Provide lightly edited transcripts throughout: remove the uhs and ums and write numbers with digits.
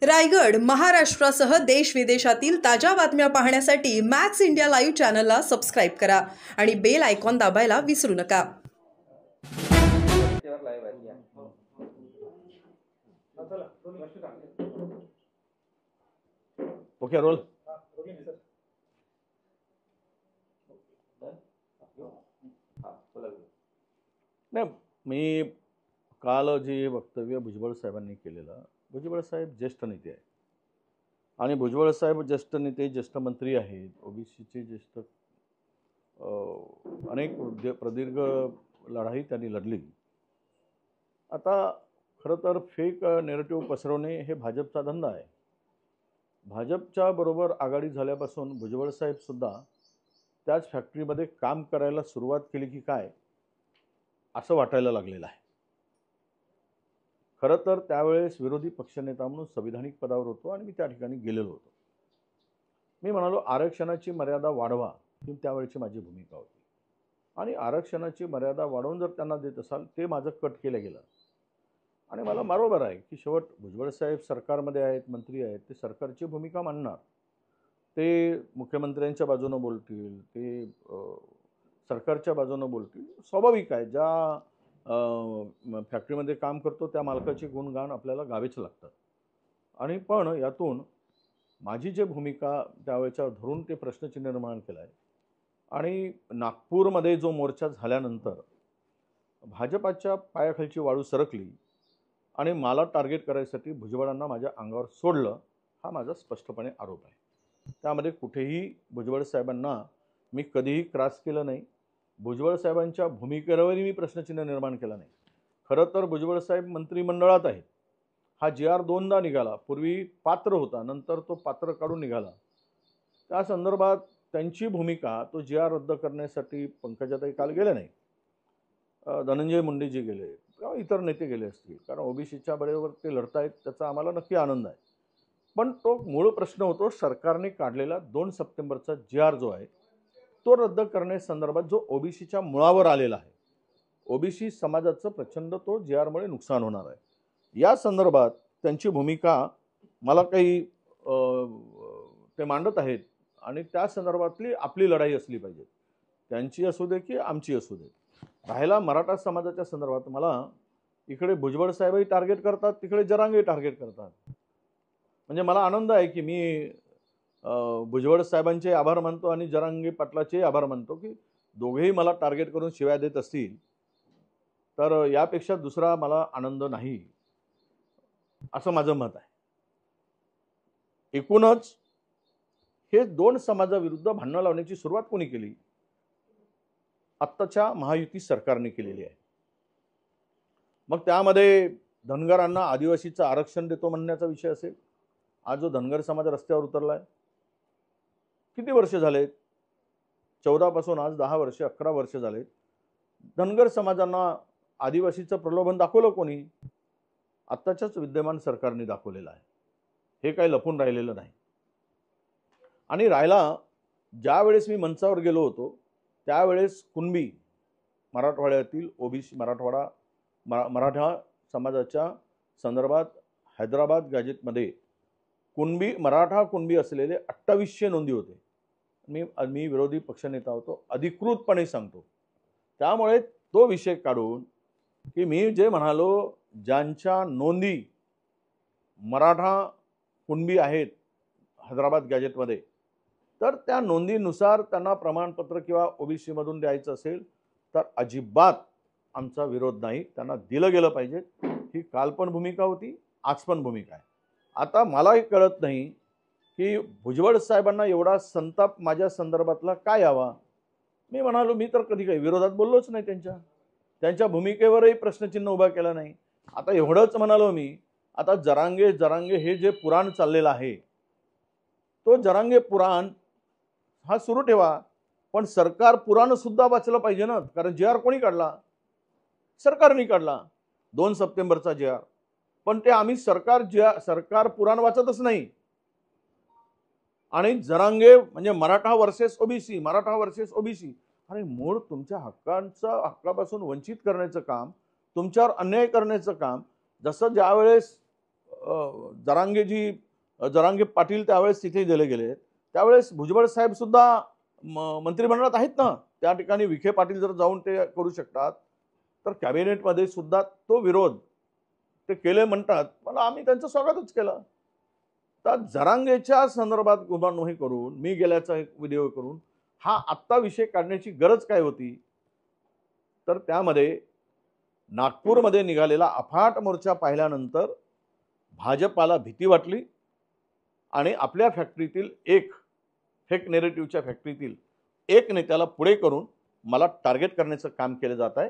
रायगड, महाराष्ट्रासह देश विदेशातील ताज्या बातम्या पाहण्यासाठी मॅक्स इंडिया लाईव्ह चॅनलला सबस्क्राईब करा आणि बेल आयकॉन दाबायला विसरू नका. Okay roll. नाही, मी काल जे वक्तव्य भुजबळ साहेबांनी केलेलं, भुजबळ साहेब ज्येष्ठ नेते आहेत आणि भुजबळ साहेब ज्येष्ठ नेते, ज्येष्ठ मंत्री आहेत, ओबीसीचे ज्येष्ठ अनेक प्रदीर्घ लढाई त्यांनी लढली. आता खरं तर फेक नेरेटिव्ह पसरवणे हे भाजपचा धंदा आहे. भाजपच्या बरोबर आघाडी झाल्यापासून भुजबळ साहेबसुद्धा त्याच फॅक्टरीमध्ये काम करायला सुरुवात केली की काय असं वाटायला लागलेलं आहे. खरं तर त्यावेळेस विरोधी पक्षनेता म्हणून संविधानिक पदावर होतो आणि मी त्या ठिकाणी गेलेलो होतो. मी म्हणालो आरक्षणाची मर्यादा वाढवा, ही त्यावेळेची माझी भूमिका होती. आणि आरक्षणाची मर्यादा वाढवून जर त्यांना देत असाल ते माझं कट केलं गेलं. आणि मला बरोबर आहे की शेवट भुजबळ साहेब सरकारमध्ये आहेत, मंत्री आहेत, ते सरकारची भूमिका मांडणार, ते मुख्यमंत्र्यांच्या बाजूनं बोलतील, ते सरकारच्या बाजूनं बोलतील. स्वाभाविक आहे, ज्या फॅक्टरीमध्ये काम करतो त्या मालकाचे गुणगान आपल्याला गावेच लागतात. आणि पण यातून माझी जी भूमिका त्यावेळेच्या धरून ते प्रश्नचिन्ह निर्माण केलं आहे. आणि नागपूरमध्ये जो मोर्चा झाल्यानंतर भाजपाच्या पायाखालची वाळू सरकली आणि मला टार्गेट करायसाठी भुजबळांना माझ्या अंगावर सोडलं, हा माझा स्पष्टपणे आरोप आहे. त्यामध्ये कुठेही भुजबळ साहेबांना मी कधीही क्रॉस केलं नाही. भुजबळ साहेबांच्या भूमिकेवरही मी प्रश्नचिन्ह निर्माण केला नाही. खरं तर भुजबळ साहेब मंत्रिमंडळात आहेत. हा GR दोनदा निघाला. पूर्वी पात्र होता, नंतर तो पात्र काढून निघाला. त्या संदर्भात त्यांची भूमिका, तो GR रद्द करण्यासाठी पंकजाताई काल गेले नाही, धनंजय मुंडेजी गेले किंवा इतर नेते गेले असतील, कारण ओबीसीच्या बरोबर ते लढतायत, त्याचा आम्हाला नक्की आनंद आहे. पण तो मूळ प्रश्न होतो सरकारने काढलेला 2 सप्टेंबरचा GR जो आहे तो रद्द करण्यासंदर्भात, जो ओबीसीच्या मुळावर आलेला आहे. ओबीसी समाजाचं प्रचंड तो GRमुळे नुकसान होणार आहे. या संदर्भात त्यांची भूमिका मला काही ते मांडत आहेत आणि त्या संदर्भातली आपली लढाई असली पाहिजे, त्यांची असू दे की आमची असू दे. राहिला मराठा समाजाच्या संदर्भात, मला इकडे भुजबळ साहेबही टार्गेट करतात, तिकडे जरांगे टार्गेट करतात. म्हणजे मला आनंद आहे की मी भुजबळ साहेबांचे आभार मानतो आणि जरांगे पाटलाचे आभार मानतो की दोघेही मला टार्गेट करून शिव्या देत असतील, तर यापेक्षा दुसरा मला आनंद नाही, असं माझं मत आहे. एकूणच हे 2 समाजाविरुद्ध भांडणं लावण्याची सुरुवात कोणी केली? आत्ताच्या महायुती सरकारने केलेली आहे. मग त्यामध्ये धनगरांना आदिवासीचं आरक्षण देतो म्हणण्याचा विषय असेल. आज जो धनगर समाज रस्त्यावर उतरला आहे, किती वर्ष झालेत? 14 पासून आज 10 वर्ष, 11 वर्ष झालेत. धनगर समाजांना आदिवासीचं प्रलोभन दाखवलं कोणी? आत्ताच्याच विद्यमान सरकारने दाखवलेलं आहे. हे काही लपून राहिलेलं नाही. आणि राहिला, ज्यावेळेस मी मंचावर गेलो होतो त्यावेळेस कुणबी मराठवाड्यातील ओबीसी मराठा समाजाच्या संदर्भात हैदराबाद गॅजेटमध्ये मराठा कुणबी असलेले 2800 नोंदी होते. मी विरोधी पक्षनेता होतो, अधिकृतपणे सांगतो. त्यामुळे तो विषय काढून की मी जे म्हणालो, ज्यांच्या नोंदी मराठा कुणबी आहेत हैदराबाद गॅजेटमध्ये, तर त्या नोंदीनुसार त्यांना प्रमाणपत्र किंवा ओबीसीमधून द्यायचं असेल तर अजिबात आमचा विरोध नाही, त्यांना दिलं गेलं पाहिजे. ही काल पण भूमिका होती, आज पण भूमिका आहे. आता मला हे कळत नाही की भुजबळ साहेबांना एवढा संताप माझ्या संदर्भातला काय यावा. मी म्हणालो, मी तर कधी काही विरोधात बोललोच नाही, त्यांच्या भूमिकेवरही प्रश्नचिन्ह उभा केला नाही. आता एवढंच म्हणालो मी, आता जरांगे हे जे पुराण चाललेलं आहे, तो जरांगे पुराण हा सुरू ठेवा, पण सरकार पुराण सुद्धा वाचलं पाहिजे ना. कारण GR कोणी काढला? सरकारने काढला, 2 सप्टेंबरचा GR. पण ते आम्ही सरकार पुराण वाचतच नाही. आणि जरांगे म्हणजे मराठा वर्सेस ओबीसी, आणि मूळ तुमच्या हक्कापासून वंचित करण्याचं काम, तुमच्यावर अन्याय करण्याचं काम. जसं ज्यावेळेस जरांगे पाटील त्यावेळेस तिथे दिले गेले, त्यावेळेस भुजबळ साहेब सुद्धा मंत्रिमंडळात आहेत ना. त्या ठिकाणी विखे पाटील जर जाऊन ते करू शकतात तर कॅबिनेटमध्ये सुद्धा तो विरोध ते केले म्हणतात. मला आम्ही त्यांचं स्वागतच केलं. तर जरांगेच्या संदर्भात गुन्हा करून मी गेल्याचा एक व्हिडिओ करून हा आत्ता विषय काढण्याची गरज काय होती? तर त्यामध्ये नागपूरमध्ये निघालेला अफाट मोर्चा पाहिल्यानंतर भाजपाला भीती वाटली आणि आपल्या फॅक्टरीतील एक फेक नेरेटिव्हच्या फॅक्टरीतील एक नेत्याला पुढे करून मला टार्गेट करण्याचं काम केलं जात आहे.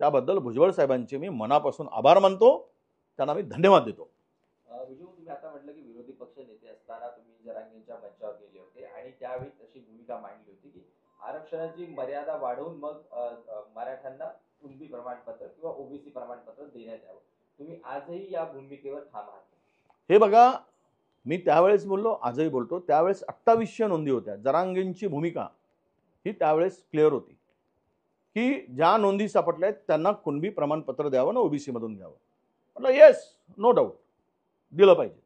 त्याबद्दल भुजबळ साहेबांचे मी मनापासून आभार मानतो, त्यांना मी धन्यवाद देतो. विजू, तुम्ही आता म्हटलं की विरोधी पक्ष नेते असताना तुम्ही जरांगेंच्या मंचावर गेले होते आणि त्यावेळी तशी भूमिका मांडली होती की आरक्षणाची मर्यादा वाढवून मग मराठ्यांना कुणबी प्रमाणपत्र किंवा ओबीसी प्रमाणपत्र देण्यात यावं. तुम्ही आजही या भूमिकेवर ठाम आहात? हे बघा, मी त्यावेळेस बोललो, आजही बोलतो. त्यावेळेस 2800 नोंदी होत्या. जरांगेंची भूमिका ही त्यावेळेस क्लिअर होती की ज्या नोंदी सापडल्या आहेत त्यांना कुणबी प्रमाणपत्र द्यावं ना ओबीसी मधून घ्यावं. म्हटलं येस, नो डाऊट, दिलं पाहिजे.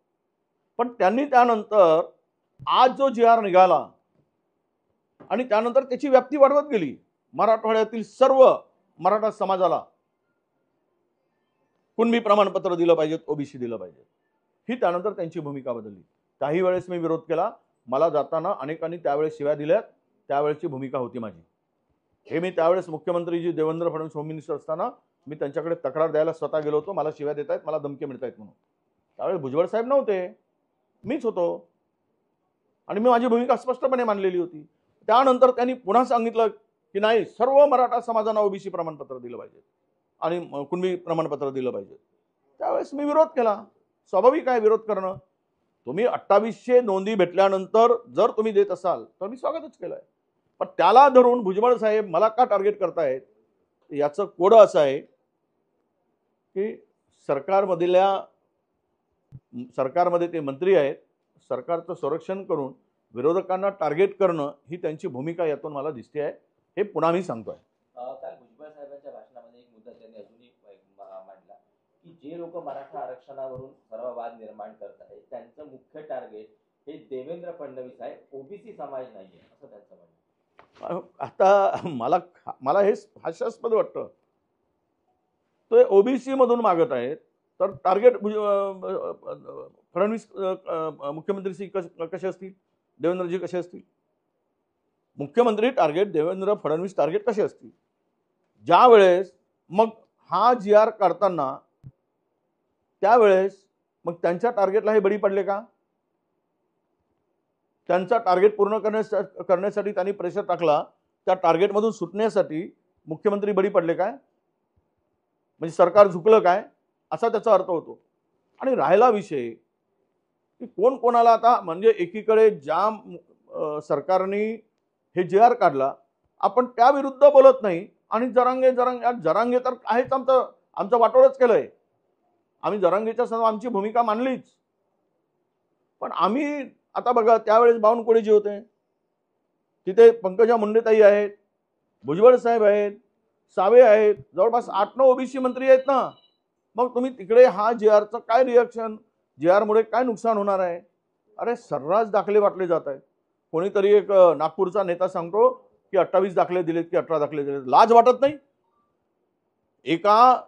पण त्यांनी त्यानंतर आज जो GR निघाला आणि त्यानंतर त्याची व्याप्ती वाढवत गेली. मराठवाड्यातील सर्व मराठा समाजाला कुणबी प्रमाणपत्र दिलं पाहिजे, ओबीसी दिलं पाहिजे. ही त्यानंतर त्यांची भूमिका बदलली. काही वेळेस मी विरोध केला. मला जाताना अनेकांनी त्यावेळेस शिव्या दिल्यात. त्यावेळेची भूमिका होती माझी. हे मी त्यावेळेस मुख्यमंत्री देवेंद्र फडणवीस होम मिनिस्टर असताना मी त्यांच्याकडे तक्रार द्यायला स्वतः गेलो होतो. मला शिव्या देत आहेत, मला धमकी मिळत आहेत म्हणून. त्यावेळेस भुजबळ साहेब नव्हते, मीच होतो आणि मी माझी भूमिका स्पष्टपणे मांडलेली होती. त्यानंतर त्यांनी पुन्हा सांगितलं की नाही, सर्व मराठा समाजांना ओबीसी प्रमाणपत्र दिलं पाहिजे आणि कुणबी प्रमाणपत्र दिलं पाहिजे. त्यावेळेस मी विरोध केला. स्वाभाविक आहे विरोध करणं. तुम्ही 2800 नोंदी भेटल्यानंतर जर तुम्ही देत असाल तर मी स्वागतच केलं आहे. पण त्याला धरून भुजबळ साहेब मला का टार्गेट करतायत याचं कोड असं आहे की सरकारमध्ये ते मंत्री आहेत. सरकारचं संरक्षण करून विरोधकांना टार्गेट करणं ही त्यांची भूमिका यातून मला दिसते आहे. हे पुन्हा मी सांगतोय. काल भुजबळ साहेबांच्या भाषणामध्ये एक मुद्दा त्यांनी अजूनही मांडला की जे लोक मराठा आरक्षणावरून सर्व वाद निर्माण करत आहेत त्यांचं मुख्य टार्गेट हे देवेंद्र फडणवीस आहे, ओबीसी समाज नाहीये, असं त्यांचं म्हणणं. आता मला हे हास्यास्पद वाटतं. तो ओबीसी मधून मागत आहेत तर टार्गेट फडणवीस मुख्यमंत्री कसे असतील, देवेंद्रजी कसे असतील? मुख्यमंत्री टार्गेट देवेंद्र फडणवीस टार्गेट कसे असतील? ज्या वेळेस मग हा GR काढताना त्यावेळेस मग त्यांच्या टार्गेटला हे बळी पडले का? त्यांचा टार्गेट पूर्ण करण्यासाठी त्यांनी प्रेशर टाकला. त्या टार्गेटमधून सुटण्यासाठी मुख्यमंत्री बळी पडले काय? म्हणजे सरकार झुकलं काय असा त्याचा अर्थ होतो. आणि राहिला विषय की कोण कोणाला आता, म्हणजे एकीकडे ज्या सरकारने हे GR काढला आपण त्याविरुद्ध बोलत नाही आणि जरांगे तर आहेच, आमचं वाटोळच केलंय. आम्ही जरांगेच्या समोर आमची भूमिका मांडलीच. पण आम्ही आता बघा, त्यावेळेस बावनकुळे जे होते तिथे पंकजा मुंडेताई आहेत, भुजबळ साहेब आहेत, सावे आहेत, जवळपास 8-9 ओबीसी मंत्री आहेत ना. मग तुम्ही तिकडे हा GRचं काय रिॲक्शन, GR मुळे काय नुकसान होणार आहे? अरे सर्रास दाखले वाटले जात आहेत. कोणीतरी एक नागपूरचा नेता सांगतो की 28 दाखले दिलेत की 18 दाखले दिलेत. लाज वाटत नाही? एका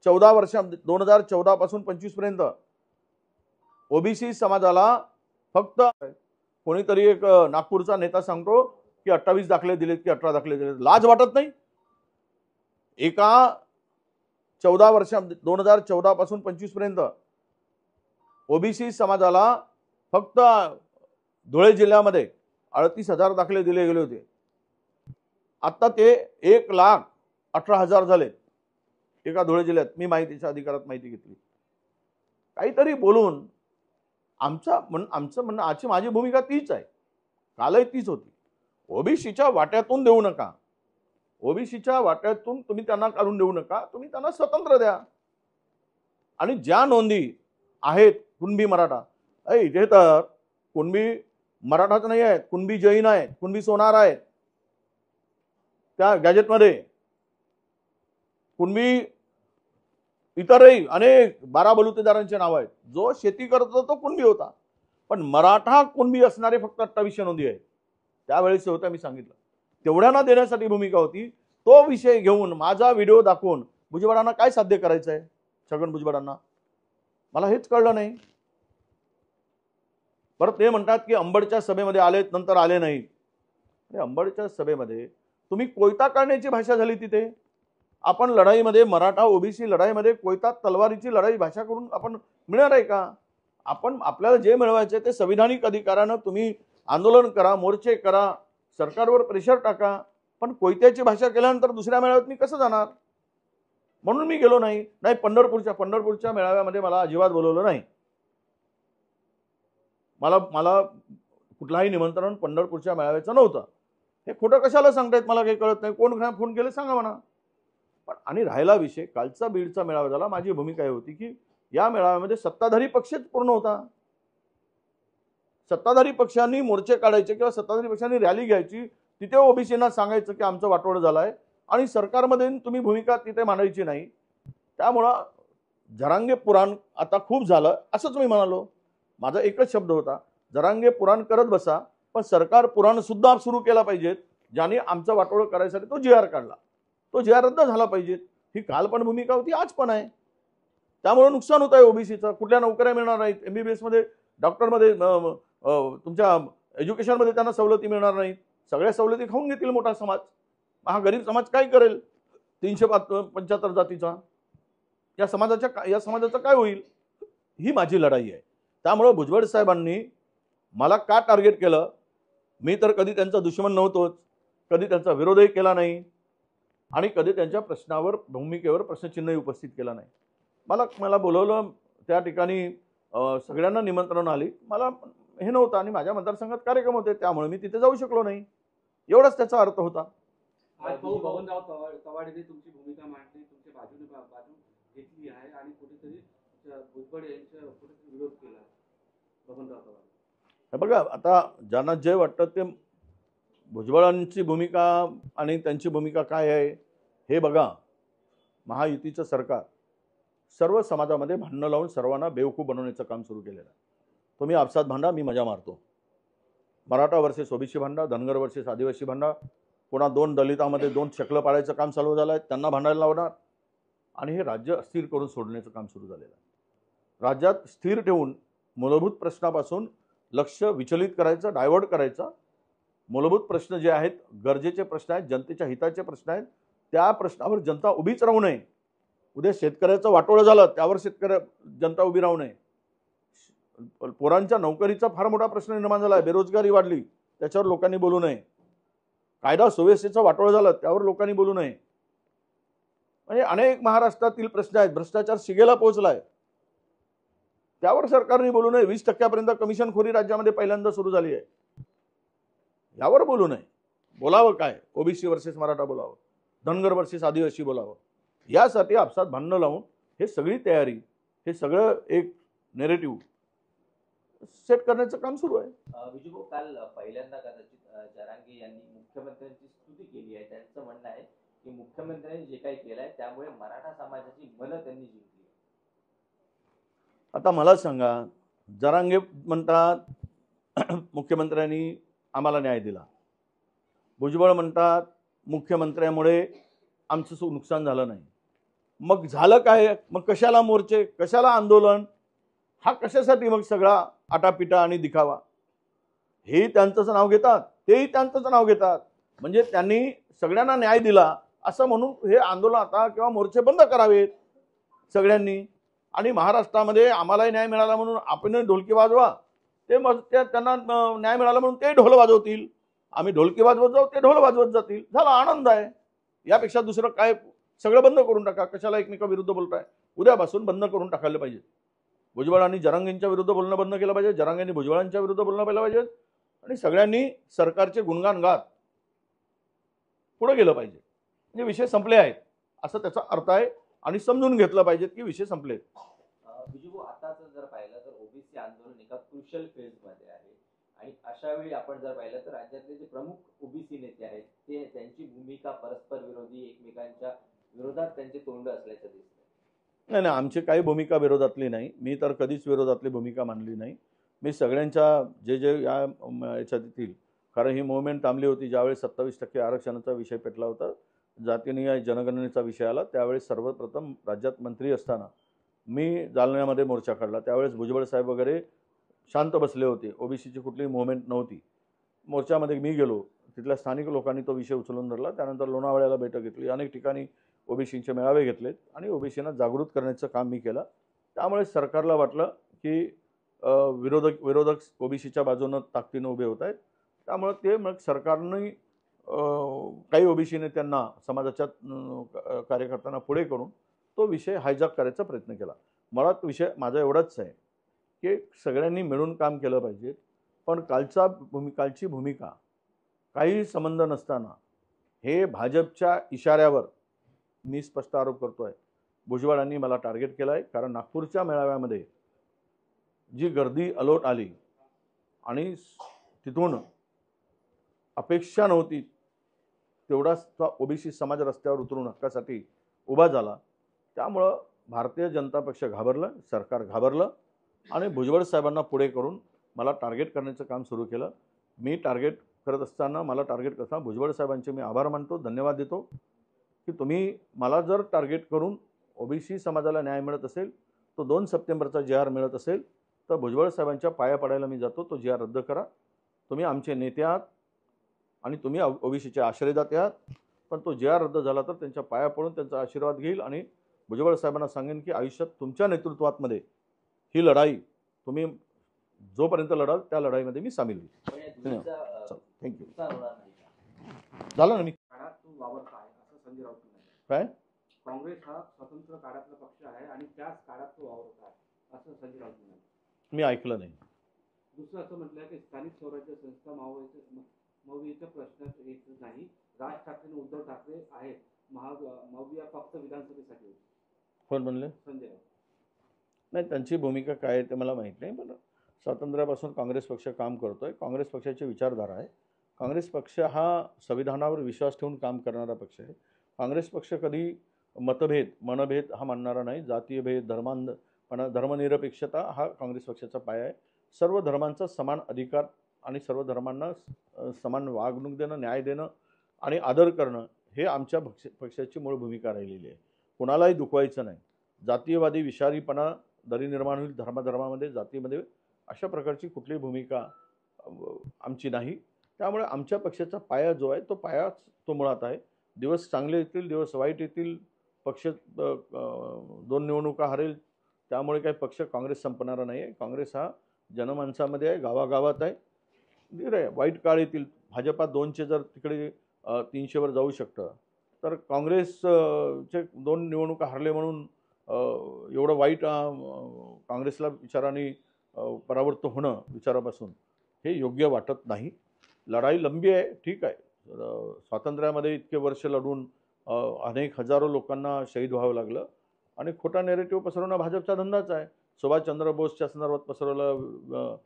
14 वर्षात 2014 पासून 25 पर्यंत ओबीसी समाजाला फक्त कोणीतरी एक नागपूरचा नेता सांगतो की 28 दाखले दिलेत की 18 दाखले दिलेत. लाज वाटत नाही? एका 14 वर्षात 2014 पासून 25 पर्यंत ओबीसी समाजाला फक्त धुळे जिल्ह्यामध्ये 38,000 दाखले दिले गेले होते. आता ते 1,18,000 झाले एका धुळे जिल्ह्यात. मी माहितीच्या अधिकारात माहिती घेतली. काहीतरी बोलून आमचं म्हणणं, माझी भूमिका तीच आहे, कालही तीच होती. ओबीसीच्या वाट्यातून देऊ नका. ओबीसीच्या वाट्यातून तुम्ही त्यांना काढून देऊ नका. तुम्ही त्यांना स्वतंत्र द्या. आणि ज्या नोंदी आहेत कुणबी मराठा, इथे तर कुणबी मराठाच नाही आहेत, कुणबी जैन आहेत, कुणबी सोनार आहेत. त्या गॅजेटमध्ये कुणबी इतरही अनेक 12 बलुतेदारांचे नाव आहेत. जो शेती करत होता तो कुणबी होता, पण मराठा कुणबी असणारे फक्त 28 नोंदी आहेत. त्यावेळेस होतं, मी सांगितलं तेवढ्यांना देण्यासाठी भूमिका होती. तो विषय घेऊन माझा व्हिडिओ दाखवून भुजबळांना काय साध्य करायचं आहे, छगन भुजबळांना मला हेच कळलं नाही. परत ते म्हणतात की अंबडच्या सभेमध्ये आलेत, नंतर आले नाहीत. अंबडच्या सभेमध्ये तुम्ही कोयता काढण्याची भाषा झाली तिथे. आपण लढाईमध्ये मराठा ओबीसी लढाईमध्ये कोयता तलवारीची लढाई भाषा करून आपण मिळणार आहे का? आपण आपल्याला जे मिळवायचे ते संविधानिक अधिकारानं तुम्ही आंदोलन करा, मोर्चे करा, सरकारवर प्रेशर टाका, पण कोयत्याची भाषा केल्यानंतर दुसऱ्या मेळाव्यात मी कसं जाणार? म्हणून मी गेलो नाही. पंढरपूरच्या मेळाव्यामध्ये मला अजिबात बोलवलं नाही. मला कुठलाही निमंत्रण पंढरपूरच्या मेळाव्याचं नव्हतं. हे खोटं कशाला सांगतायत मला काही कळत नाही. कोण फोन केले सांगा म्हणा. पण आणि राहिला विषय कालचा बीडचा मेळावा झाला. माझी भूमिका ही होती की या मेळाव्यामध्ये सत्ताधारी पक्षच पूर्ण होता. सत्ताधारी पक्षांनी मोर्चे काढायचे किंवा सत्ताधारी पक्षांनी रॅली घ्यायची, तिथे ओबीसींना सांगायचं की आमचं वाटोळं झालंय आणि सरकारमध्ये तुम्ही भूमिका तिथे मांडायची नाही. त्यामुळं जरांगे पुराण आता खूप झालं असंच मी म्हणालो. माझा एकच शब्द होता, जरांगे पुराण करत बसा, पण सरकार पुराण सुद्धा सुरू केला पाहिजेत. ज्याने आमचं वाटोळं करायसाठी तो जी आर काढला, तो जी आर रद्द झाला पाहिजे. ही काल पण भूमिका होती, आज पण आहे. त्यामुळे नुकसान होत आहे ओबीसीचं. कुठल्या नोकऱ्या मिळणार नाहीत. MBBS मध्ये, डॉक्टरमध्ये, तुमच्या एज्युकेशनमध्ये त्यांना सवलती मिळणार नाहीत. सगळ्या सवलती खाऊन घेतील मोठा समाज. हा गरीब समाज काय करेल? 375 जातीचा या समाजाचं काय होईल? ही माझी लढाई आहे. त्यामुळे भुजबळ साहेबांनी मला का टार्गेट केलं? मी तर कधी त्यांचा दुश्मन नव्हतोच, कधी त्यांचा विरोधही केला नाही आणि कधी त्यांच्या प्रश्नावर, भूमिकेवर प्रश्नचिन्हही उपस्थित केला नाही. मला बोलवलं त्या ठिकाणी, सगळ्यांना निमंत्रण आली. मला हे नव्हतं आणि माझ्या मतदारसंघात कार्यक्रम होते, त्यामुळे मी तिथे जाऊ शकलो नाही. एवढाच त्याचा अर्थ होता. आज भाऊ बबनराव कवाडेने तुमची भूमिका मांडली, तुमच्या बाजू घेतली आहे आणि कुठेतरी भुजबळ यांच्या कुठेतरी विरोध केला बबनराव कवाडे. हे बघा, आता ज्यांना जे वाटतं ते भुजबळांची भूमिका आणि त्यांची भूमिका काय आहे हे बघा. महायुतीचं सरकार सर्व समाजामध्ये भांडणं लावून सर्वांना बेवकूफ बनवण्याचं काम सुरू केलेलं आहे. तुम्ही आपसात भांडा, मी मजा मारतो. मराठा वर्सेस ओबीसी भांडा, धनगर वर्सेस आदिवासी भांडा, पुन्हा 2 दलितामध्ये 2 शकलं पाडायचं काम चालू झालं आहे, त्यांना भांडायला लावणार आणि हे राज्य अस्थिर करून सोडण्याचं काम सुरू झालेलं आहे. राज्यात स्थिर ठेवून मूलभूत प्रश्नापासून लक्ष विचलित करायचं, डायव्हर्ट करायचं. मूलभूत प्रश्न जे आहेत, गरजेचे प्रश्न आहेत, जनतेच्या हिताचे प्रश्न आहेत, त्या प्रश्नावर जनता उभीच राहू नये. उद्या शेतकऱ्याचं वाटोळं झालं, त्यावर जनता उभी राहू नये. पोरांच्या नोकरीचा फार मोठा प्रश्न निर्माण झाला आहे, बेरोजगारी वाढली, त्याच्यावर लोकांनी बोलू नये. कायदा सुव्यवस्थेचं वाटोळं झालं, त्यावर लोकांनी बोलू नये. म्हणजे अनेक महाराष्ट्रातील प्रश्न आहेत. भ्रष्टाचार शिगेला पोहोचलाय, त्यावर सरकारने बोलू नये. 20% कमिशनखोरी राज्यामध्ये पहिल्यांदा सुरू झाली आहे, यावर बोलू नये. बोलावं काय? ओबीसी वर्सेस मराठा बोलावं, धनगर वर्सेस आदिवासी बोलावं. यासाठी आपसात भांडणं लावून हे सगळी तयारी, हे सगळं एक नेरेटिव्ह सेट करण्याचं काम सुरू आहे. विजू, काल पहिल्यांदा कदाचित जरांगे यांनी मुख्यमंत्र्यांची स्तुती केली आहे. त्यांचं म्हणणं आहे की मुख्यमंत्र्यांनी जे काही केलंय त्यामुळे मराठा समाजाची मनं त्यांनी जिंकली. आता मला सांगा, जरांगे म्हणतात मुख्यमंत्र्यांनी आम्हाला न्याय दिला, भुजबळ म्हणतात मुख्यमंत्र्यामुळे आमचं नुकसान झालं नाही. मग झालं काय? मग कशाला मोर्चे, कशाला आंदोलन, हा कशासाठी मग सगळा आटापिटा आणि दिखावा? हे त्यांचंच नाव घेतात, तेही त्यांचंच नाव घेतात. म्हणजे त्यांनी सगळ्यांना न्याय दिला असं म्हणून हे आंदोलन आता किंवा मोर्चे बंद करावेत सगळ्यांनी. आणि महाराष्ट्रामध्ये आम्हालाही न्याय मिळाला म्हणून आपण ढोलकी वाजवा, ते मग त्यांना न्याय मिळाला म्हणून ते ढोल वाजवतील. आम्ही ढोलकी वाजवत जाऊ, ते ढोल वाजवत जातील. झाला, आनंद आहे. यापेक्षा दुसरं काय? सगळं बंद करून टाका. कशाला एकमेकाविरुद्ध बोलताय? उद्यापासून बंद करून टाकायला पाहिजे. भुजबळांनी जरांगेंच्या विरुद्ध बोलणं बंद केलं पाहिजे, जरांगेंनी भुजबळांच्या विरुद्ध बोलणं पाहिजे आणि सगळ्यांनी सरकारचे गुणगान गात पुढे गेलं पाहिजे. म्हणजे विषय संपले आहेत असं त्याचा अर्थ आहे आणि समजून घेतलं पाहिजे की विषय संपले. विजू, आताच जर पाहिलं तर ओबीसी आंदोलन एका क्रुशियल फेज मध्ये आहे आणि अशा वेळी आपण जर पाहिलं तर राज्यातले जे प्रमुख ओबीसी नेते आहेत ते त्यांची भूमिका परस्पर विरोधी, एकमेकांच्या विरोधात त्यांचे तोंड असल्याचं दिसतं. नाही नाही, आमची काही भूमिका विरोधातली नाही. मी तर कधीच विरोधातली भूमिका मानली नाही. मी सगळ्यांच्या जे जे याच्यात येतील, कारण ही मूव्हमेंट थांबली होती ज्यावेळेस 27% आरक्षणाचा विषय पेटला होता, जातीनिहाय जनगणनेचा विषय आला, त्यावेळेस सर्वप्रथम राज्यात मंत्री असताना मी जालन्यामध्ये मोर्चा काढला. त्यावेळेस भुजबळ साहेब वगैरे शांत बसले होते. ओबीसीची कुठलीही मूव्हमेंट नव्हती. मोर्चामध्ये मी गेलो. तिथल्या स्थानिक लोकांनी तो विषय उचलून धरला. त्यानंतर लोणावळ्याला बैठक घेतली. अनेक ठिकाणी ओबीसीचे मेळावे घेतलेत आणि ओबीसींना जागृत करण्याचं काम मी केलं. त्यामुळे सरकारला वाटलं की विरोधक ओबीसीच्या बाजूनं ताकदीनं उभे होत आहेत. त्यामुळे ते मग सरकारने काही ओबीसी नेत्यांना, समाजाच्या कार्यकर्त्यांना पुढे करून तो विषय हायजॅक करायचा प्रयत्न केला. मला विषय माझा एवढाच आहे की सगळ्यांनी मिळून काम केलं पाहिजे. पण कालची भूमिका काही संबंध नसताना हे भाजपच्या इशाऱ्यावर मी स्पष्ट आरोप करतोय, भुजबळांनी मला टार्गेट केलं आहे. कारण नागपूरच्या मेळाव्यामध्ये जी गर्दी अलोट आली आणि तिथून अपेक्षा नव्हती तेवढाच ओबीसी समाज रस्त्यावर उतरून हक्कासाठी उभा झाला. त्यामुळं भारतीय जनता पक्ष घाबरलं, सरकार घाबरलं आणि भुजबळ साहेबांना पुढे करून मला टार्गेट करण्याचं काम सुरू केलं. मी टार्गेट करत असताना, मला टार्गेट करताना भुजबळ साहेबांचे मी आभार मानतो, धन्यवाद देतो की तुम्ही मला जर टार्गेट करून ओबीसी समाजाला न्याय मिळत असेल, तो 2 सप्टेंबरचा GR मिळत असेल तर भुजबळ साहेबांच्या पाया पडायला मी जातो. तो GR रद्द करा. तुम्ही आमचे नेते आहात आणि तुम्ही ओबीसीचे आश्रयदाते आहात. पण तो GR रद्द झाला तर त्यांच्या पाया पडून त्यांचा आशीर्वाद घेईल आणि भुजबळ साहेबांना सांगेन की आयुष्यात तुमच्या नेतृत्वामध्ये ही लढाई तुम्ही जोपर्यंत लढाल त्या लढाईमध्ये मी सामील होईल. पण या धुळीचा थँक्यू. नुकसान होणार नाही का? झालं ना मी काळात तो वावरता आहे असं संजय राऊत म्हणाले. काय काँग्रेस हा स्वतंत्र काळातला पक्ष आहे आणि त्याच काळात तो वावरत आहे असं संजय राऊत म्हणाले. मी ऐकलं नाही. दुसरं असं म्हटलं की स्थानिक स्वराज्य संस्था मवियाच्या प्रश्नात येत नाही. राज ठाकरे आणि उद्धव ठाकरे आहेत. मविया फक्त विधानसभेसाठी होती. कोण म्हणले? संजय राऊत. नाही, त्यांची भूमिका काय आहे ते मला माहीत नाही. पण स्वातंत्र्यापासून काँग्रेस पक्ष काम करतोय. काँग्रेस पक्षाची विचारधारा आहे. काँग्रेस पक्ष हा संविधानावर विश्वास ठेवून काम करणारा पक्ष आहे. काँग्रेस पक्ष कधी मनभेद हा मानणारा नाही. जातीय भेद, धर्मनिरपेक्षता हा काँग्रेस पक्षाचा पाया आहे. सर्व धर्मांचा समान अधिकार आणि सर्व धर्मांना समान वागणूक देणं, न्याय देणं आणि आदर करणं हे आमच्या पक्षाची मूळ भूमिका राहिलेली आहे. कोणालाही दुखवायचं नाही. जातीयवादी विषारीपणा दरी निर्माण होईल धर्मामध्ये, जातीमध्ये, अशा प्रकारची कुठलीही भूमिका आमची नाही. त्यामुळे आमच्या पक्षाचा पाया जो आहे तो पायाच तो मुळात आहे. दिवस चांगले येतील, दिवस वाईट येतील. पक्ष 2 निवडणुका हरेल, त्यामुळे काही पक्ष काँग्रेस संपणारा नाही आहे. काँग्रेस हा जनमानसामध्ये आहे, गावागावात आहे. वाईट काळ येतील. भाजपा 2चे जर तिकडे 300वर जाऊ शकतं तर काँग्रेसचे 2 निवडणुका हरले म्हणून एवढं वाईट काँग्रेसला विचाराने परावृत्त होणं विचारापासून हे योग्य वाटत नाही. लढाई लंबी आहे, ठीक आहे. स्वातंत्र्यामध्ये इतके वर्ष लढून अनेक हजारो लोकांना शहीद व्हावं लागलं आणि खोटा नेरेटिव्ह पसरवणं भाजपचा धंदाच आहे. सुभाषचंद्र बोसच्या संदर्भात पसरवलं,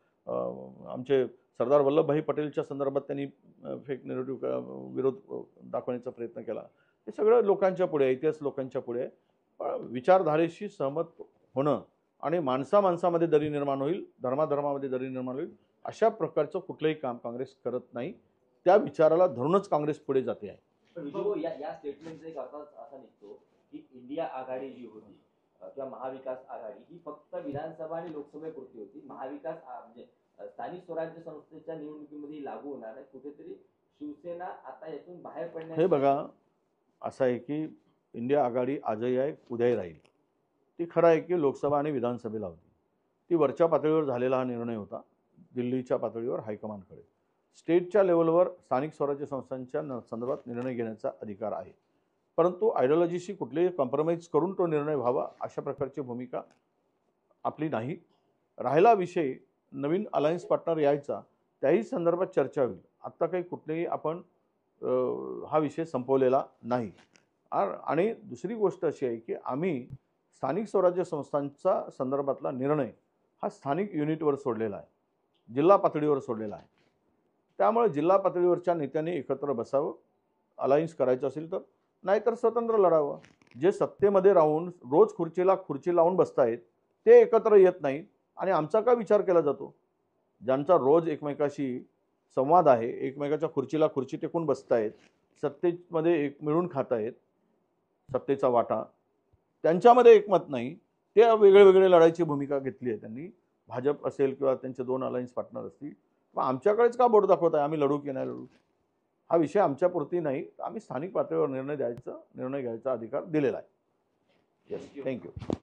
आमचे सरदार वल्लभभाई पटेलच्या संदर्भात त्यांनी फेक नेरेटिव्ह विरोध दाखवण्याचा प्रयत्न केला. हे सगळं लोकांच्या पुढे आहे, इतिहास लोकांच्या पुढे आहे. पण विचारधारेशी सहमत होणं आणि माणसामध्ये दरी निर्माण होईल, धर्मामध्ये दरी निर्माण होईल, अशा प्रकारचं कुठलंही काम काँग्रेस करत नाही. त्या विचाराला धरूनच काँग्रेस पुढे जाते आहे. पण विजय या स्टेटमेंटचा एक अर्थ असा निघतो की इंडिया आघाडी जी होती किंवा महाविकास आघाडी ही फक्त विधानसभा आणि लोकसभेपुरती होती. महाविकास म्हणजे स्थानिक स्वराज्य संस्थेच्या निवडणुकीमध्ये लागू होणार आहे. कुठेतरी शिवसेना आता यातून बाहेर पडण्याची. हे बघा, असं आहे की इंडिया आघाडी आजही आहे, उद्याही राहील. ती खरं आहे की लोकसभा आणि विधानसभेला होती. ती वरच्या पातळीवर झालेला हा निर्णय होता. दिल्लीच्या पातळीवर हायकमांडकडे. स्टेटच्या लेवलवर स्थानिक स्वराज्य संस्थांच्या संदर्भात निर्णय घेण्याचा अधिकार आहे. परंतु आयडिओलॉजीशी कुठलेही कॉम्प्रोमाइज करून तो निर्णय व्हावा अशा प्रकारची भूमिका आपली नाही. राहिला विषय नवीन अलायन्स पार्टनर यायचा, त्याही संदर्भात चर्चा होईल. आत्ता काही कुठलेही आपण हा विषय संपवलेला नाही. आणि दुसरी गोष्ट अशी आहे की आम्ही स्थानिक स्वराज्य संस्थांचा संदर्भातला निर्णय हा स्थानिक युनिटवर सोडलेला आहे, जिल्हा पातळीवर सोडलेला आहे. त्यामुळे जिल्हा पातळीवरच्या नेत्यांनी एकत्र बसावं, अलायन्स करायचं असेल तर, नाहीतर स्वतंत्र लढावं. जे सत्तेमध्ये राहून रोज खुर्चीला खुर्ची लावून बसतायत ते एकत्र येत नाहीत आणि आमचा का विचार केला जातो? ज्यांचा रोज एकमेकाशी संवाद आहे, एकमेकाच्या खुर्चीला खुर्ची टेकून बसतायत, सत्तेमध्ये एक मिळून खातायत सत्तेचा वाटा, त्यांच्यामध्ये एकमत नाही, ते वेगळे लढाईची भूमिका घेतली आहे त्यांनी. भाजप असेल किंवा त्यांचे 2 अलायन्स पार्टनर असतील, मग आमच्याकडेच का बोट दाखवत आहे आम्ही लढू की नाही लढू? हा विषय आमच्यापुरती नाही, आम्ही स्थानिक पातळीवर निर्णय घ्यायचा अधिकार दिलेला आहे. Yes, thank you.